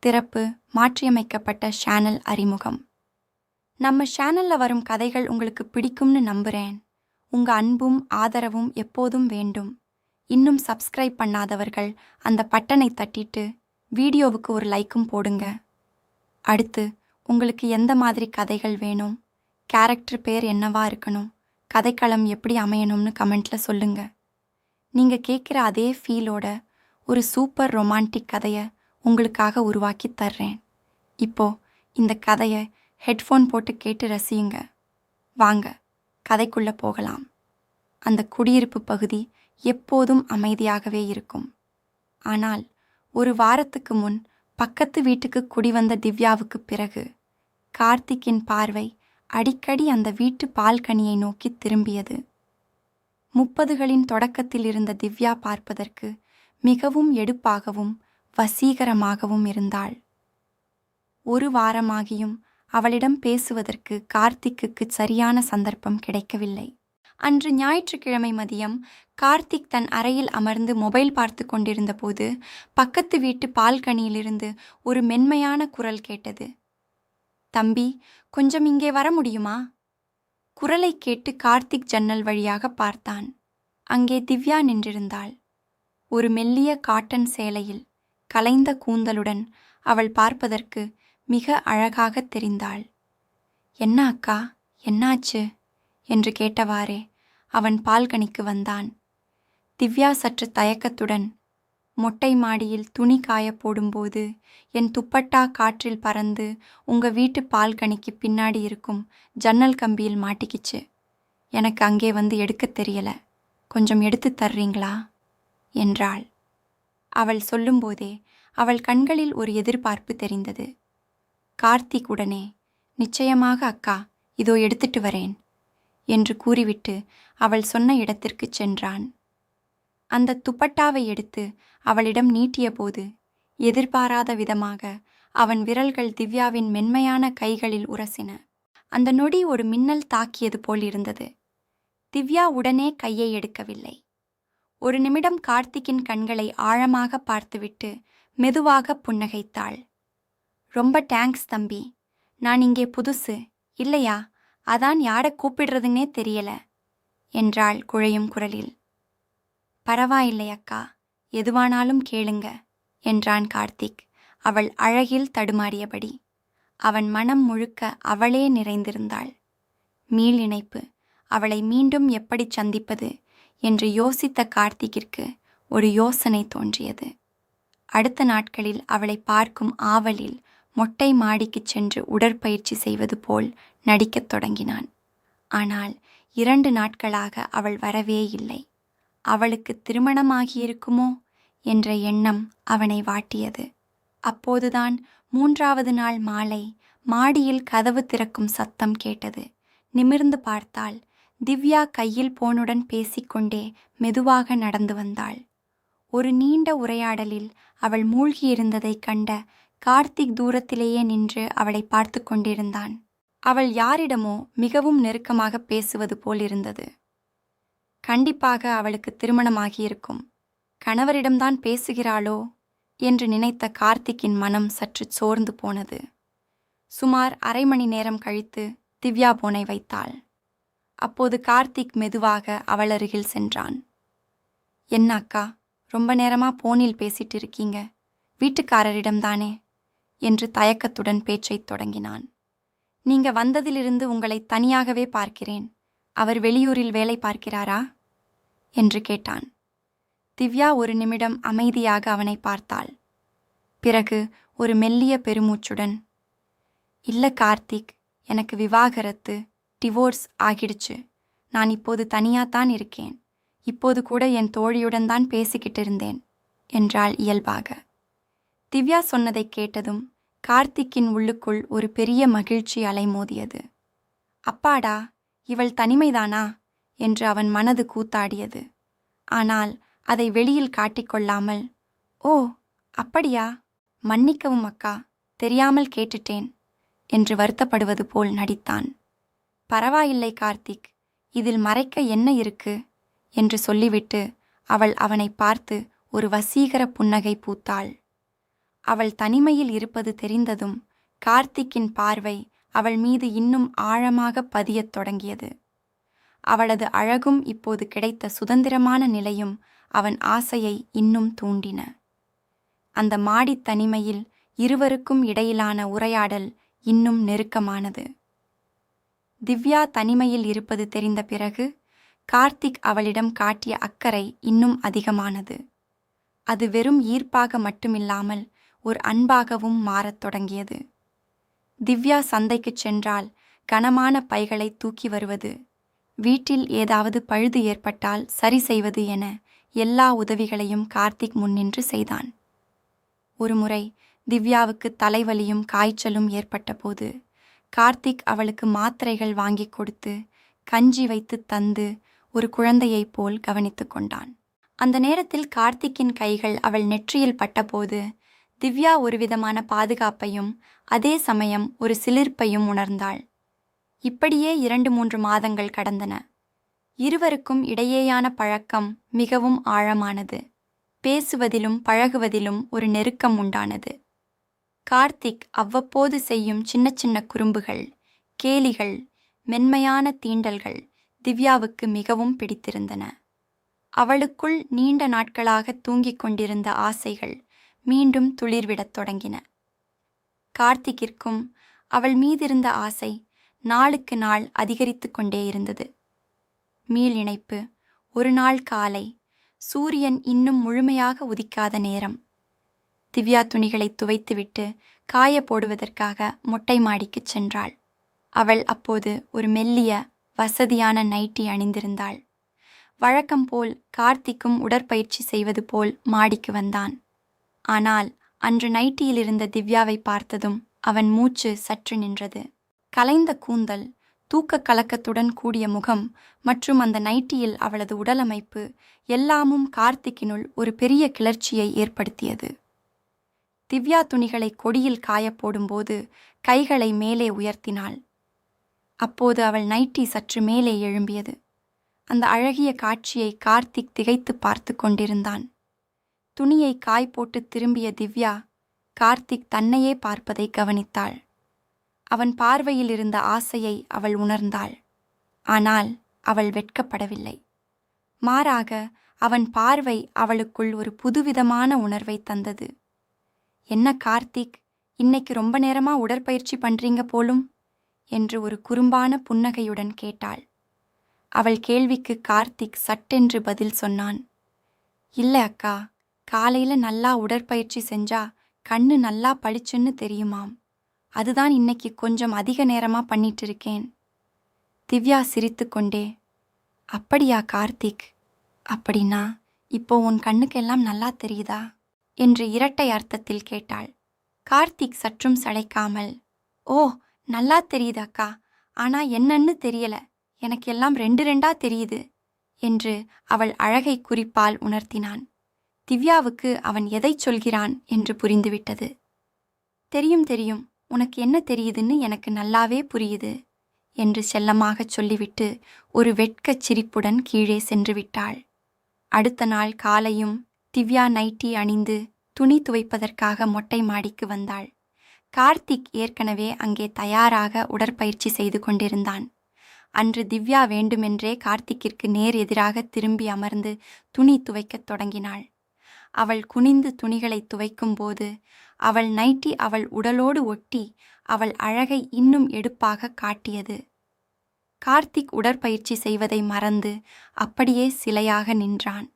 திறப்பு மாற்றியமைக்கப்பட்ட சேனல் அறிமுகம். நம்ம சேனல்ல வரும் கதைகள் உங்களுக்கு பிடிக்கும்னு நம்புறேன். உங்க அன்பும் ஆதரவும் எப்போதும் வேண்டும். இன்னும் சப்ஸ்கிரைப் பண்ணாதவர்கள் அந்த பட்டனை தட்டிட்டு வீடியோவுக்கு ஒரு லைக்கும் போடுங்க. அடுத்து உங்களுக்கு எந்த மாதிரி கதைகள் வேணும், கேரக்டர் பேர் என்னவா இருக்கணும், கதைக்களம் எப்படி அமையணும்னு கமெண்ட்ல சொல்லுங்க. நீங்க கேட்குற அதே ஃபீலோட ஒரு சூப்பர் ரொமான்டிக் கதையை உங்களுக்காக உருவாக்கி தர்றேன். இப்போ இந்த கதையை ஹெட்ஃபோன் போட்டு கேட்டு ரசியுங்க. வாங்க கதைக்குள்ள போகலாம். அந்த குடியிருப்பு பகுதி எப்போதும் அமைதியாகவே இருக்கும். ஆனால் ஒரு வாரத்துக்கு முன் பக்கத்து வீட்டுக்கு குடிவந்த திவ்யாவுக்கு பிறகு கார்த்திக்கின் பார்வை அடிக்கடி அந்த வீட்டு பால்கனியை நோக்கி திரும்பியது. 30களின் தொடக்கத்தில் இருந்த திவ்யா பார்ப்பதற்கு மிகவும் எடுப்பாகவும் வசீகரமாகவும் இருந்தாள். ஒரு வாரமாகியும் அவளிடம் பேசுவதற்கு கார்த்திக்குக்கு சரியான சந்தர்ப்பம் கிடைக்கவில்லை. அன்று ஞாயிற்றுக்கிழமை மதியம் கார்த்திக் தன் அறையில் அமர்ந்து மொபைல் பார்த்து கொண்டிருந்த போது பக்கத்து வீட்டு பால்கனியிலிருந்து ஒரு மென்மையான குரல் கேட்டது. தம்பி, கொஞ்சம் இங்கே வர முடியுமா? குரலை கேட்டு கார்த்திக் ஜன்னல் வழியாக பார்த்தான். அங்கே திவ்யா நின்றிருந்தாள். ஒரு மெல்லிய காட்டன் சேலையில் கலைந்த கூந்தலுடன் அவள் பார்ப்பதற்கு மிக அழகாக தெரிந்தாள். என்ன அக்கா, என்னாச்சு என்று கேட்டவாறே அவன் பால்கனிக்கு வந்தான். திவ்யா சற்று தயக்கத்துடன், மொட்டை மாடியில் துணி காய போடும்போது என் துப்பட்டா காற்றில் பறந்து உங்க வீட்டு பால்கனிக்கு பின்னாடி இருக்கும் ஜன்னல் கம்பியில் மாட்டிக்கிச்சு. எனக்கு அங்கே வந்து எடுக்க தெரியல, கொஞ்சம் எடுத்து தர்றீங்களா என்றாள். அவள் சொல்லும்போதே அவள் கண்களில் ஒரு எதிர்பார்ப்பு தெரிந்தது. கார்த்திக் உடனே, நிச்சயமாக அக்கா, இதோ எடுத்துட்டு வரேன் என்று கூறிவிட்டு அவள் சொன்ன இடத்திற்கு சென்றான். அந்த துப்பட்டாவை எடுத்து அவளிடம் நீட்டிய போது எதிர்பாராத விதமாக அவன் விரல்கள் திவ்யாவின் மென்மையான கைகளில் உரசின. அந்த நொடி ஒரு மின்னல் தாக்கியது போல் இருந்தது. திவ்யா உடனே கையை எடுக்கவில்லை. ஒரு நிமிடம் கார்த்திக்கின் கண்களை ஆழமாக பார்த்துவிட்டு மெதுவாக புன்னகைத்தாள். ரொம்ப டேங்க்ஸ் தம்பி, நான் இங்கே புதுசு இல்லையா, அதான் யாரை கூப்பிடுறதுன்னே தெரியல என்றாள் குழையும் குரலில். பரவாயில்லை அக்கா, எதுவானாலும் கேளுங்க என்றான் கார்த்திக் அவள் அழகில் தடுமாறியபடி. அவன் மனம் முழுக்க அவளே நிறைந்திருந்தாள். மீள் இணைப்பு, அவளை மீண்டும் எப்படி சந்திப்பது என்று யோசித்த கார்த்திக்கிற்கு ஒரு யோசனை தோன்றியது. அடுத்த நாட்களில் அவளை பார்க்கும் ஆவலில் மொட்டை மாடிக்குச் சென்று உடற்பயிற்சி செய்வது போல் நடிக்கத் தொடங்கினான். ஆனால் 2 நாட்களாக அவள் வரவே இல்லை. அவளுக்கு திருமணமாகியிருக்குமோ என்ற எண்ணம் அவனை வாட்டியது. அப்போதுதான் 3வது நாள் மாலை மாடியில் கதவு திறக்கும் சத்தம் கேட்டது. நிமிர்ந்து பார்த்தால் திவ்யா கையில் போனுடன் பேசிக்கொண்டே மெதுவாக நடந்து வந்தாள். ஒரு நீண்ட உரையாடலில் அவள் மூழ்கியிருந்ததைக் கண்ட கார்த்திக் தூரத்திலேயே நின்று அவளை பார்த்து கொண்டிருந்தான். அவள் யாரிடமோ மிகவும் நெருக்கமாக பேசுவது போல் இருந்தது. கண்டிப்பாக அவளுக்கு திருமணமாகியிருக்கும், கணவரிடம்தான் பேசுகிறாளோ என்று நினைத்த கார்த்திக்கின் மனம் சற்று சோர்ந்து போனது. சுமார் 1/2 மணி நேரம் கழித்து திவ்யா போனை வைத்தாள். அப்போது கார்த்திக் மெதுவாக அவள் அருகில் சென்றான். என்ன அக்கா, ரொம்ப நேரமா போனில் பேசிட்டு இருக்கீங்க, வீட்டுக்காரரிடம்தானே என்று தயக்கத்துடன் பேச்சைத் தொடங்கினான். நீங்க வந்ததிலிருந்து உங்களை தனியாகவே பார்க்கிறேன், அவர் வெளியூரில் வேலை பார்க்கிறாரா என்று கேட்டான். திவ்யா ஒரு நிமிடம் அமைதியாக அவனை பார்த்தாள். பிறகு ஒரு மெல்லிய பெருமூச்சுடன், இல்ல கார்த்திக், எனக்கு விவாகரத்து, டிவோர்ஸ் ஆகிடுச்சு, நான் இப்போது தனியாத்தான் இருக்கேன், இப்போது கூட என் தோழியுடன் தான் பேசிக்கிட்டு இருந்தேன் என்றாள் இயல்பாக. திவ்யா சொன்னதை கேட்டதும் கார்த்திக்கின் உள்ளுக்குள் ஒரு பெரிய மகிழ்ச்சி அலைமோதியது. அப்பாடா, இவள் தனிமைதானா என்று அவன் மனது கூத்தாடியது. ஆனால் அதை வெளியில் காட்டிக்கொள்ளாமல், ஓ அப்படியா, மன்னிக்கவும் அக்கா, தெரியாமல் கேட்டுட்டேன் என்று வருத்தப்படுவது போல் நடித்தான். பரவாயில்லை கார்த்திக், இதில் மறைக்க என்ன இருக்கு என்று சொல்லிவிட்டு அவள் அவனை பார்த்து ஒரு வசீகர புன்னகை பூத்தாள். அவள் தனிமையில் இருப்பது தெரிந்ததும் கார்த்திக்கின் பார்வை அவள் மீது இன்னும் ஆழமாக பதியத் தொடங்கியது. அவளது அழகும் இப்போது கிடைத்த சுதந்திரமான நிலையும் அவன் ஆசையை இன்னும் தூண்டின. அந்த மாடித் தனிமையில் இருவருக்கும் இடையிலான உரையாடல் இன்னும் நெருக்கமானது. திவ்யா தனிமையில் இருப்பது தெரிந்த பிறகு கார்த்திக் அவளிடம் காட்டிய அக்கறை இன்னும் அதிகமானது. அது வெறும் ஈர்ப்பாக மட்டுமில்லாமல் ஒரு அன்பாகவும் மாறத் தொடங்கியது. திவ்யா சந்தைக்குச் சென்றால் கனமான பைகளை தூக்கி வருவது, வீட்டில் ஏதாவது பழுது ஏற்பட்டால் சரி செய்வது என எல்லா உதவிகளையும் கார்த்திக் முன்னின்று செய்தான். ஒருமுறை திவ்யாவுக்கு தலைவலியும் காய்ச்சலும் ஏற்பட்டபோது கார்த்திக் அவளுக்கு மாத்திரைகள் வாங்கிக் கொடுத்து கஞ்சி வைத்து தந்து ஒரு குழந்தையைப் போல் கவனித்து கொண்டான். அந்த நேரத்தில் கார்த்திக்கின் கைகள் அவள் நெற்றியில் பட்டபோது திவ்யா ஒருவிதமான பாதுகாப்பையும் அதே சமயம் ஒரு சிலிர்ப்பையும் உணர்ந்தாள். இப்படியே 2-3 மாதங்கள் கடந்தன. இருவருக்கும் இடையேயான பழக்கம் மிகவும் ஆழமானது. பேசுவதிலும் பழகுவதிலும் ஒரு நெருக்கம் உண்டானது. கார்த்திக் அவ்வப்போது செய்யும் சின்ன சின்ன குறும்புகள், கேலிகள், மென்மையான தீண்டல்கள் திவ்யாவுக்கு மிகவும் பிடித்திருந்தன. அவளுக்குள் நீண்ட நாட்களாக தூங்கிக் கொண்டிருந்த ஆசைகள் மீண்டும் துளிர்விடத் தொடங்கின. கார்த்திக்கிற்கும் அவள் மீதிருந்த ஆசை நாளுக்கு நாள் அதிகரித்து கொண்டே இருந்தது. மீள் இணைப்பு. ஒரு நாள் காலை, சூரியன் இன்னும் முழுமையாக உதிக்காத நேரம். திவ்யா துணிகளை துவைத்துவிட்டு காய போடுவதற்காக மொட்டை மாடிக்குச் சென்றாள். அவள் அப்போது ஒரு மெல்லிய வசதியான நைட்டி அணிந்திருந்தாள். வழக்கம் போல் கார்த்திக்கும் உடற்பயிற்சி செய்வது போல் மாடிக்கு வந்தான். ஆனால் அன்று நைட்டியில் இருந்த திவ்யாவை பார்த்ததும் அவன் மூச்சு சற்று நின்றது. கலைந்த கூந்தல், தூக்க கலக்கத்துடன் கூடிய முகம் மற்றும் அந்த நைட்டியில் அவளது உடலமைப்பு எல்லாமும் கார்த்திக்கினுள் ஒரு பெரிய கிளர்ச்சியை ஏற்படுத்தியது. திவ்யா துணிகளை கொடியில் காயப்போடும்போது கைகளை மேலே உயர்த்தினாள். அப்போது அவள் நைட்டி சற்று மேலே எழும்பியது. அந்த அழகிய காட்சியை கார்த்திக் திகைத்து பார்த்து கொண்டிருந்தான். துணியை காய் போட்டு திரும்பிய திவ்யா கார்த்திக் தன்னையே பார்ப்பதை கவனித்தாள். அவன் பார்வையில் இருந்த ஆசையை அவள் உணர்ந்தாள். ஆனால் அவள் வெட்கப்படவில்லை. மாறாக அவன் பார்வை அவளுக்குள் ஒரு புதுவிதமான உணர்வை தந்தது. என்ன கார்த்திக், இன்னைக்கு ரொம்ப நேரமா உடற்பயிற்சி பண்றீங்க போலும் என்று ஒரு குறும்பான புன்னகையுடன் கேட்டாள். அவள் கேள்விக்கு கார்த்திக் சட்டென்று பதில் சொன்னான். இல்ல அக்கா, காலையில நல்லா உடற்பயிற்சி செஞ்சா கண்ணு நல்லா பளிச்சுன்னு தெரியுமாம். அதுதான் இன்னைக்கு கொஞ்சம் அதிக நேரமா பண்ணிட்டு இருக்கேன். திவ்யா சிரித்து கொண்டே, அப்படியா கார்த்திக்? அப்படின்னா இப்போ உன் கண்ணுக்கெல்லாம் நல்லா தெரியுதா என்று இரட்டை அர்த்தத்தில் கேட்டாள். கார்த்திக் சற்றும் சளைக்காமல், ஓ நல்லா தெரியுது அக்கா, ஆனா என்னன்னு தெரியல, எனக்கு எல்லாம் 2 தெரியுது என்று அவள் அழகை குறிப்பால் உணர்த்தினான். திவ்யாவுக்கு அவன் எதைச் சொல்கிறான் என்று புரிந்துவிட்டது. தெரியும் தெரியும், உனக்கு என்ன தெரியுதுன்னு எனக்கு நல்லாவே புரியுது என்று செல்லமாகச் சொல்லிவிட்டு ஒரு வெட்கச் சிரிப்புடன் கீழே சென்று விட்டாள். அடுத்த நாள் காலையும் திவ்யா நைட்டி அணிந்து துணி துவைப்பதற்காக மொட்டை மாடிக்கு வந்தாள். கார்த்திக் ஏற்கனவே அங்கே தயாராக உடற்பயிற்சி செய்து கொண்டிருந்தான். அன்று திவ்யா வேண்டுமென்றே கார்த்திக்கிற்கு நேர் எதிராக திரும்பி அமர்ந்து துணி துவைக்கத் தொடங்கினாள். அவள் குனிந்து துணிகளை துவைக்கும்போது அவள் நைட்டி அவள் உடலோடு ஒட்டி அவள் அழகை இன்னும் எடுப்பாக காட்டியது. கார்த்திக் உடற்பயிற்சி செய்வதை மறந்து அப்படியே சிலையாக நின்றான்.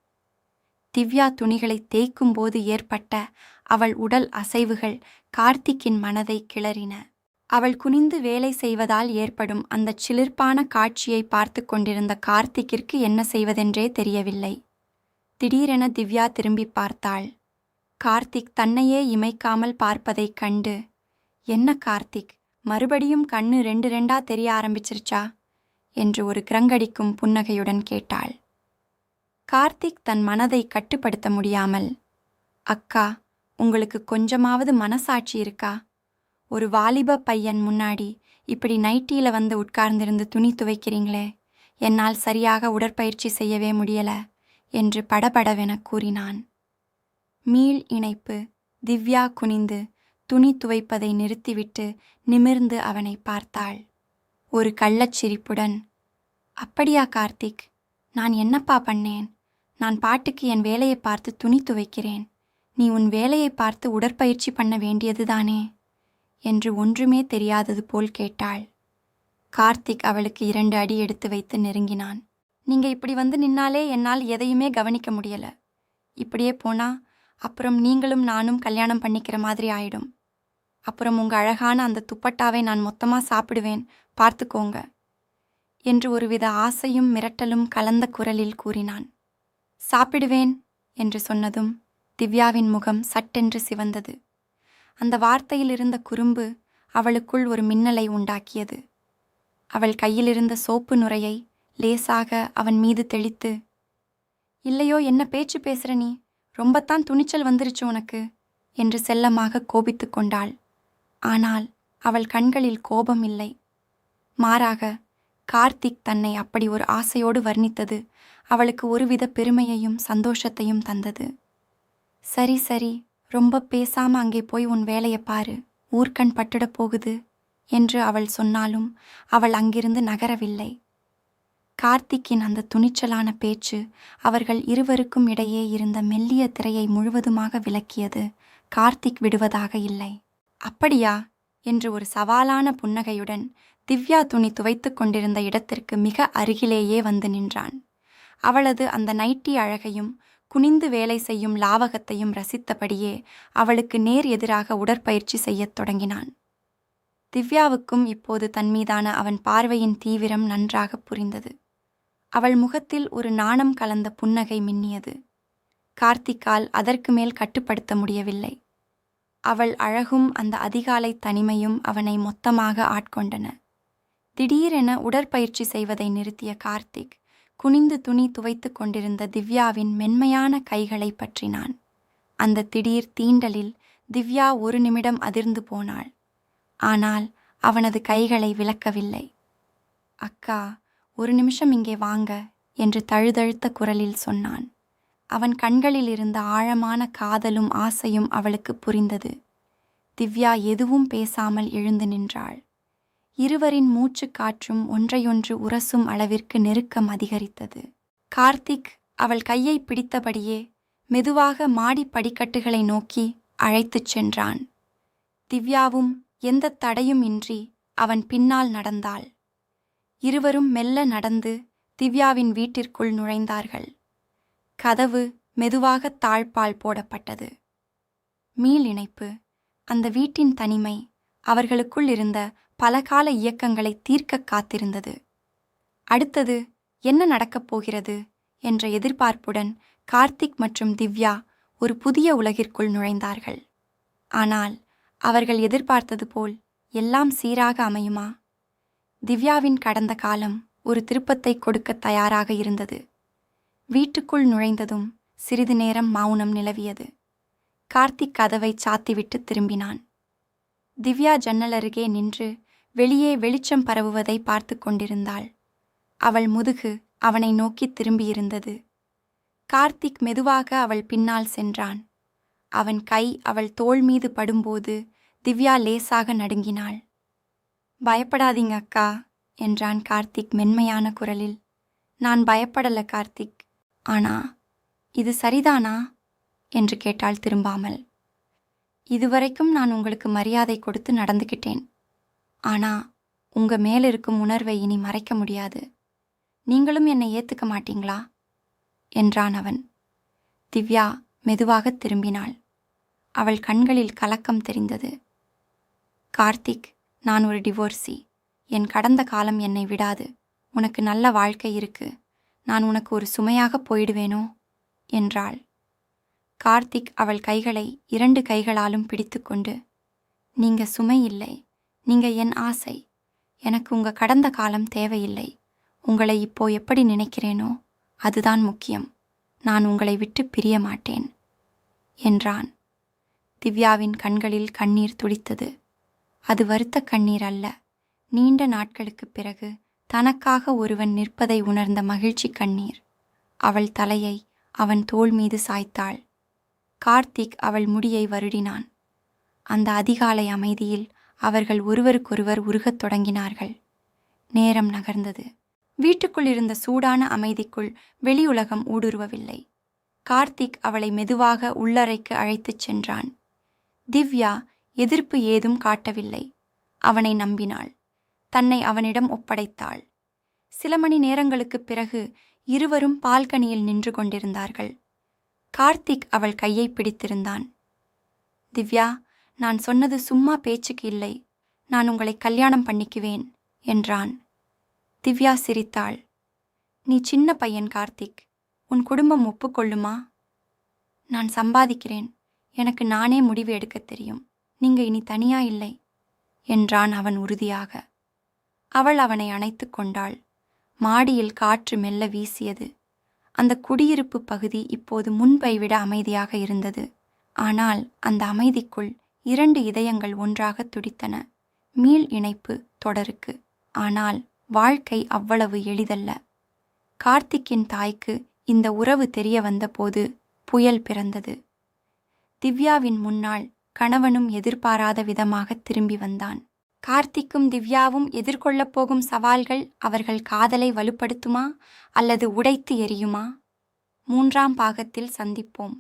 திவ்யா துணிகளை தேய்க்கும்போது ஏற்பட்ட அவள் உடல் அசைவுகள் கார்த்திக்கின் மனதை கிளறின. அவள் குனிந்து வேலை செய்வதால் ஏற்படும் அந்த சிலிர்ப்பான காட்சியை பார்த்து கொண்டிருந்த கார்த்திக்கிற்கு என்ன செய்வதென்றே தெரியவில்லை. திடீரென திவ்யா திரும்பி பார்த்தாள். கார்த்திக் தன்னையே இமைக்காமல் பார்ப்பதைக் கண்டு, என்ன கார்த்திக், மறுபடியும் கண்ணு 2 தெரிய ஆரம்பிச்சிருச்சா என்று ஒரு கிரங்கடிக்கும் புன்னகையுடன் கேட்டாள். கார்த்திக் தன் மனதை கட்டுப்படுத்த முடியாமல், அக்கா, உங்களுக்கு கொஞ்சமாவது மனசாட்சி இருக்கா? ஒரு வாலிப பையன் முன்னாடி இப்படி நைட்டியில வந்து உட்கார்ந்திருந்து துணி துவைக்கிறீங்களே, என்னால் சரியாக உடற்பயிற்சி செய்யவே முடியல என்று படபடவென கூறினான். மீள் இணைப்பு. திவ்யா குனிந்து துணி துவைப்பதை நிறுத்திவிட்டு நிமிர்ந்து அவனை பார்த்தாள். ஒரு கள்ளச் சிரிப்புடன், அப்படியா கார்த்திக், நான் என்னப்பா பண்ணேன்? நான் பாட்டுக்கு என் வேலையை பார்த்து துணி துவைக்கிறேன். நீ உன் வேலையை பார்த்து உடற்பயிற்சி பண்ண வேண்டியதுதானே என்று ஒன்றுமே தெரியாதது போல் கேட்டாள். கார்த்திக் அவளுக்கு 2 அடி எடுத்து வைத்து நெருங்கினான். நீங்க இப்படி வந்து நின்னாலே என்னால் எதையுமே கவனிக்க முடியல. இப்படியே போனா அப்புறம் நீங்களும் நானும் கல்யாணம் பண்ணிக்கிற மாதிரி ஆயிடும். அப்புறம் உங்க அழகான அந்த துப்பட்டாவை நான் மொத்தமா சாப்பிடுவேன், பார்த்துக்கோங்க என்று ஒருவித ஆசையும் மிரட்டலும் கலந்த குரலில் கூறினான். சாப்பிடுவேன் என்று சொன்னதும் திவ்யாவின் முகம் சட்டென்று சிவந்தது. அந்த வார்த்தையில் இருந்த குறும்பு அவளுக்குள் ஒரு மின்னலை உண்டாக்கியது. அவள் கையிலிருந்த சோப்பு நுரையை லேசாக அவன் மீது தெளித்து, இல்லையோ என்ன பேச்சு பேசுற நீ, ரொம்பத்தான் துணிச்சல் வந்துருச்சு உனக்கு என்று செல்லமாக கோபித்து கொண்டாள். ஆனால் அவள் கண்களில் கோபம் இல்லை. மாறாக கார்த்திக் தன்னை அப்படி ஒரு ஆசையோடு வர்ணித்தது அவளுக்கு ஒருவித பெருமையையும் சந்தோஷத்தையும் தந்தது. சரி சரி, ரொம்ப பேசாம அங்கே போய் உன் வேலையை பாரு, ஊர்க்கண் பட்டுடப் போகுது என்று அவள் சொன்னாலும் அவள் அங்கிருந்து நகரவில்லை. கார்த்திக்கின் அந்த துணிச்சலான பேச்சு அவர்கள் இருவருக்கும் இடையே இருந்த மெல்லிய திரையை முழுவதுமாக விலக்கியது. கார்த்திக் விடுவதாக இல்லை. அப்படியா என்று ஒரு சவாலான புன்னகையுடன் திவ்யா துணி துவைத்துக் கொண்டிருந்த இடத்திற்கு மிக அருகிலேயே வந்து நின்றான். அவளது அந்த நைட்டி அழகையும் குனிந்து வேலை செய்யும் லாவகத்தையும் ரசித்தபடியே அவளுக்கு நேர் எதிராக உடற்பயிற்சி செய்யத் தொடங்கினான். திவ்யாவுக்கும் இப்போது தன்மீதான அவன் பார்வையின் தீவிரம் நன்றாக புரிந்தது. அவள் முகத்தில் ஒரு நாணம் கலந்த புன்னகை மின்னியது. கார்த்திக்கால் அதற்கு மேல் கட்டுப்படுத்த முடியவில்லை. அவள் அழகும் அந்த அதிகாலை தனிமையும் அவனை மொத்தமாக ஆட்கொண்டன. திடீரென உடற்பயிற்சி செய்வதை நிறுத்திய கார்த்திக் குனிந்து துணி துவைத்து கொண்டிருந்த திவ்யாவின் மென்மையான கைகளை பற்றினான். அந்த திடீர் தீண்டலில் திவ்யா ஒரு நிமிடம் அதிர்ந்து போனாள். ஆனால் அவனது கைகளை விலக்கவில்லை. அக்கா, ஒரு நிமிஷம் இங்கே வாங்க என்று தழுதழுத்த குரலில் சொன்னான். அவன் கண்களில் இருந்த ஆழமான காதலும் ஆசையும் அவளுக்கு புரிந்தது. திவ்யா எதுவும் பேசாமல் எழுந்து நின்றாள். இருவரின் மூச்சு காற்றும் ஒன்றையொன்று உரசும் அளவிற்கு நெருக்கம் அதிகரித்தது. கார்த்திக் அவள் கையை பிடித்தபடியே மெதுவாக மாடி படிக்கட்டுகளை நோக்கி அழைத்துச் சென்றான். திவ்யாவும் எந்த தடையும் இன்றி அவன் பின்னால் நடந்தாள். இருவரும் மெல்ல நடந்து திவ்யாவின் வீட்டிற்குள் நுழைந்தார்கள். கதவு மெதுவாக தாழ்பால் போடப்பட்டது. மீள் இணைப்பு. அந்த வீட்டின் தனிமை அவர்களுக்குள் இருந்த பலகால இயக்கங்களை தீர்க்க காத்திருந்தது. அடுத்தது என்ன நடக்கப் போகிறது என்ற எதிர்பார்ப்புடன் கார்த்திக் மற்றும் திவ்யா ஒரு புதிய உலகிற்குள் நுழைந்தார்கள். ஆனால் அவர்கள் எதிர்பார்த்தது போல் எல்லாம் சீராக அமையுமா? திவ்யாவின் கடந்த காலம் ஒரு திருப்பத்தை கொடுக்க தயாராக இருந்தது. வீட்டுக்குள் நுழைந்ததும் சிறிது நேரம் மௌனம் நிலவியது. கார்த்திக் கதவை சாத்திவிட்டு திரும்பினான். திவ்யா ஜன்னல் அருகே நின்று வெளியே வெளிச்சம் பரவுவதை பார்த்து கொண்டிருந்தாள். அவள் முதுகு அவனை நோக்கி திரும்பியிருந்தது. கார்த்திக் மெதுவாக அவள் பின்னால் சென்றான். அவன் கை அவள் தோள் மீது படும்போது திவ்யா லேசாக நடுங்கினாள். பயப்படாதீங்க அக்கா என்றான் கார்த்திக் மென்மையான குரலில். நான் பயப்படல கார்த்திக், ஆனா இது சரிதானா என்று கேட்டாள் திரும்பாமல். இதுவரைக்கும் நான் உங்களுக்கு மரியாதை கொடுத்து நடந்துக்கிட்டேன். ஆனா உங்க மேலிருக்கும் உணர்வை இனி மறைக்க முடியாது. நீங்களும் என்னை ஏத்துக்க மாட்டீங்களா என்றான் அவன். திவ்யா மெதுவாக திரும்பினாள். அவள் கண்களில் கலக்கம் தெரிந்தது. கார்த்திக், நான் ஒரு டிவோர்ஸி. என் கடந்த காலம் என்னை விடாது. உனக்கு நல்ல வாழ்க்கை இருக்கு. நான் உனக்கு ஒரு சுமையாக போயிடுவேனோ என்றாள். கார்த்திக் அவள் கைகளை 2 கைகளாலும் பிடித்துக்கொண்டு, நீங்க சுமை இல்லை, நீங்க என் ஆசை. எனக்கு உங்க கடந்த காலம் தேவையில்லை. உங்களை இப்போ எப்படி நினைக்கிறேனோ அதுதான் முக்கியம். நான் உங்களை விட்டு பிரிய மாட்டேன் என்றான். திவ்யாவின் கண்களில் கண்ணீர் துடித்தது. அது வருத்த கண்ணீர் அல்ல. நீண்ட நாட்களுக்குப் பிறகு தனக்காக ஒருவன் நிற்பதை உணர்ந்த மகிழ்ச்சி கண்ணீர். அவள் தலையை அவன் தோள் மீது சாய்த்தாள். கார்த்திக் அவள் முடியை வருடினான். அந்த அதிகாலை அமைதியில் அவர்கள் ஒருவருக்கொருவர் உருகத் தொடங்கினார்கள். நேரம் நகர்ந்தது. வீட்டுக்குள் இருந்த சூடான அமைதிக்குள் வெளியுலகம் ஊடுருவவில்லை. கார்த்திக் அவளை மெதுவாக உள்ளறைக்கு அழைத்துச் சென்றான். திவ்யா எதிர்ப்பு ஏதும் காட்டவில்லை. அவனை நம்பினாள். தன்னை அவனிடம் ஒப்படைத்தாள். சில மணி நேரங்களுக்குப் பிறகு இருவரும் பால்கனியில் நின்று கொண்டிருந்தார்கள். கார்த்திக் அவள் கையை பிடித்திருந்தான். திவ்யா, நான் சொன்னது சும்மா பேச்சுக்கு இல்லை. நான் உங்களை கல்யாணம் பண்ணிக்குவேன் என்றான். திவ்யா சிரித்தாள். நீ சின்ன பையன் கார்த்திக். உன் குடும்பம் ஒப்புக்கொள்ளுமா? நான் சம்பாதிக்கிறேன். எனக்கு நானே முடிவு எடுக்கத் தெரியும். நீங்க இனி தனியா இல்லை என்றான் அவன் உறுதியாக. அவள் அவனை அணைத்துக் கொண்டாள். மாடியில் காற்று மெல்ல வீசியது. அந்த குடியிருப்பு பகுதி இப்போது முன்பை விட அமைதியாக இருந்தது. ஆனால் அந்த அமைதிக்குள் 2 இதயங்கள் ஒன்றாக துடித்தன. மீள் இணைப்பு தொடருக்கு. ஆனால் வாழ்க்கை அவ்வளவு எளிதல்ல. கார்த்திக்கின் தாய்க்கு இந்த உறவு தெரிய வந்தபோது புயல் பிறந்தது. திவ்யாவின் முன்னாள் கணவனும் எதிர்பாராத விதமாக திரும்பி வந்தான். கார்த்திக்கும் திவ்யாவும் எதிர்கொள்ளப் போகும் சவால்கள் அவர்கள் காதலை வலுப்படுத்துமா அல்லது உடைத்து எறியுமா? 3ஆம் பாகத்தில் சந்திப்போம்.